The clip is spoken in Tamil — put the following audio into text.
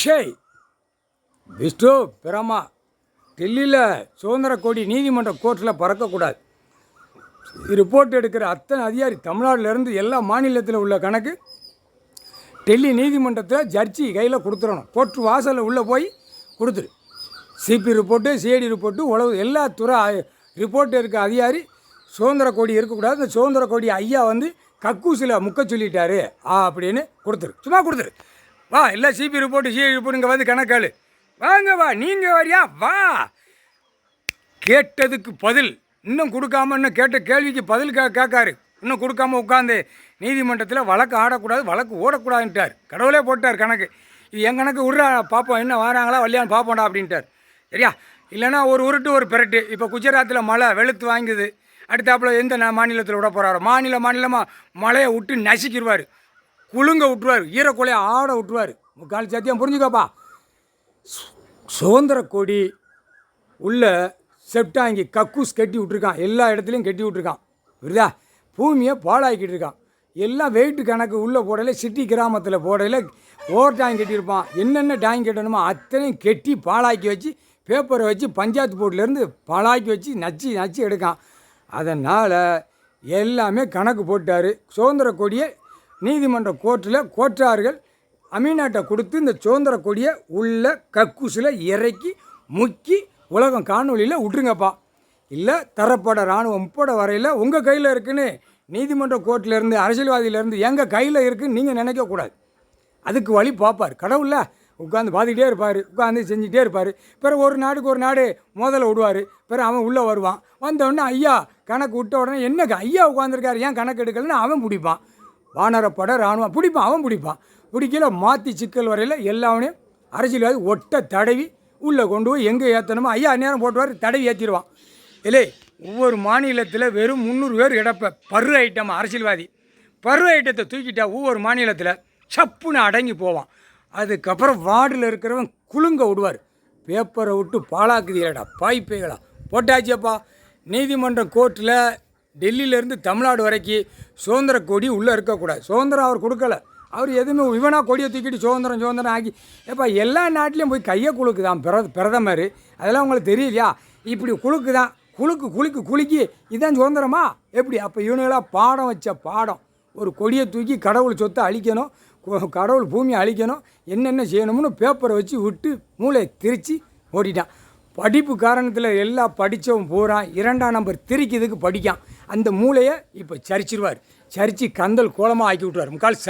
அக்ஷய் விஷ்ணு பிரமா டெல்லியில் சுதந்திர கொடி நீதிமன்ற கோர்ட்டில் பறக்கக்கூடாது. ரிப்போர்ட் எடுக்கிற அத்தனை அதிகாரி தமிழ்நாட்டிலேருந்து எல்லா மாநிலத்தில் உள்ள கணக்கு டெல்லி நீதிமன்றத்தில் ஜட்ஜி கையில் கொடுத்துடணும். கோர்ட்டு வாசலில் உள்ளே போய் கொடுத்துரு. சிபி ரிப்போர்ட்டு, சிஐடி ரிப்போர்ட்டு, உளவு எல்லா துறை ரிப்போர்ட் இருக்க அதிகாரி சுதந்திர கொடி இருக்கக்கூடாது. இந்த சுதந்திர கொடி ஐயா வந்து கக்கூசில் முக்க சொல்லிட்டாரு அப்படின்னு கொடுத்துரு. சும்மா கொடுத்துரு. வா, இல்லை சிபி ரிப்போர்ட்டு, சிஐடி ரிப்போர்ட் இங்கே வந்து கணக்காளு வாங்க, வா, நீங்கள் வரியா, வா. கேட்டதுக்கு பதில் இன்னும் கொடுக்காம, இன்னும் கேட்ட கேள்விக்கு பதில் கேட்காரு. இன்னும் கொடுக்காம உட்காந்து நீதிமன்றத்தில் வழக்கு ஆடக்கூடாது, வழக்கு ஓடக்கூடாதுன்ட்டார். கடவுளே போட்டார் கணக்கு. இது என் கணக்கு விட்றா பார்ப்போம், என்ன வராங்களா வரலையான்னு பார்ப்போம்டா அப்படின்ட்டார். சரியா? இல்லைனா ஒரு உருட்டு ஒரு பிரட்டு. இப்போ குஜராத்தில் மழை வெளுத்து வாங்குது. அடுத்தாப்பில் எந்த மாநிலத்தில் விட போகிறாரோ மாநிலமாக மழையை விட்டு நசிக்கிடுவார், குலுங்க விட்டுருவார், ஈரக்குலையை ஆட விட்டுருவார். முக்கால் சத்தியம் புரிஞ்சுக்கப்பா. சுதந்திர கொடி உள்ள செப்டாங்கி கக்கூஸ் கட்டி விட்ருக்கான். எல்லா இடத்துலையும் கட்டி விட்ருக்கான். புரியுதா? பூமியை பாழாக்கிட்டு இருக்கான். எல்லாம் வெயிட்டு கணக்கு உள்ளே போடையில், சிட்டி கிராமத்தில் போடையில் ஓவர் டேங்க் கட்டியிருப்பான். என்னென்ன டேங்க் கட்டணுமோ அத்தனையும் கெட்டி பாழாக்கி வச்சு, பேப்பரை வச்சு பஞ்சாயத்து போர்ட்லேருந்து பாழாக்கி வச்சு நச்சு எடுக்கான். அதனால் எல்லாமே கணக்கு போட்டார். சுதந்திர கொடியை நீதிமன்ற கோர்ட்டில் கோட்டார்கள் அமீனாட்டை கொடுத்து இந்த சுதந்திர கொடியை உள்ள கக்கூசில் இறக்கி முக்கி உலகம் காணொலியில் விட்ருங்கப்பா. இல்லை தரப்பட இராணுவம் முப்பட வரையில் உங்கள் கையில் இருக்குன்னு நீதிமன்ற கோர்ட்டிலேருந்து அரசியல்வாதியிலேருந்து எங்கள் கையில் இருக்குதுன்னு நீங்கள் நினைக்கக்கூடாது. அதுக்கு வழி பார்ப்பார். கடவுளில் உட்காந்து பார்த்துக்கிட்டே இருப்பார், உட்காந்து செஞ்சுக்கிட்டே இருப்பார். பிறகு ஒரு நாடுக்கு ஒரு நாடு முதல்ல விடுவார். பிறகு அவன் உள்ளே வருவான். வந்தவுடனே ஐயா கணக்கு விட்ட உடனே என்ன ஐயா உட்காந்துருக்காரு, ஏன் கணக்கு எடுக்கலன்னு அவன் பிடிப்பான். வானரப்பட இராணுவம் பிடிப்பான், அவன் பிடிப்பான். பிடிக்கல மாற்றி சிக்கல் வரையில் எல்லாவனையும் அரசியல்வாதி ஒட்ட தடவி உள்ளே கொண்டு போய் எங்கே ஏற்றணுமோ ஐயா நேரம் போட்டுவார், தடவி ஏற்றிடுவான். இல்லை, ஒவ்வொரு மாநிலத்தில் வெறும் 300 பேர் கிடப்ப பரு ஐட்டம் அரசியல்வாதி. பரு ஐட்டத்தை தூக்கிட்டா ஒவ்வொரு மாநிலத்தில் சப்புன்னு அடங்கி போவான். அதுக்கப்புறம் வார்டில் இருக்கிறவன் குலுங்க விடுவார். பேப்பரை விட்டு பாழாக்குதீங்களா பாய்ப்பைகளா போட்டாச்சியப்பா. நீதிமன்றம் கோர்ட்டில் டெல்லியிலேருந்து தமிழ்நாடு வரைக்கும் சுதந்திர கொடி உள்ளே இருக்கக்கூடாது. சுதந்திரம் அவர் கொடுக்கல. அவர் எதுவுமே இவனாக கொடியை தூக்கிட்டு சுதந்திரம் ஆக்கி ஏப்பா எல்லா நாட்டிலையும் போய் கையை குலுக்குதான் பிரதமர். அதெல்லாம் உங்களுக்கு தெரியலையா? இப்படி குலுக்குதான், குலுக்கி இதுதான் சுதந்திரமா எப்படி? அப்போ இவனுங்களாம் பாடம் வச்ச பாடம். ஒரு கொடியை தூக்கி கடவுள் சொத்தை அழிக்கணும், கடவுள் பூமியை அழிக்கணும், என்னென்ன செய்யணும்னு பேப்பரை வச்சு விட்டு மூளையை திரித்து ஓடிட்டான். படிப்பு காரணத்தில் எல்லாம் படித்தவன் பூரா 2ஆம் நம்பர் திரிக்கிறதுக்கு படிக்கான். அந்த மூளையை இப்போ சரிச்சிருவார். சரித்து கந்தல் கோலமாக ஆக்கி விட்டுருவார். முக்கால்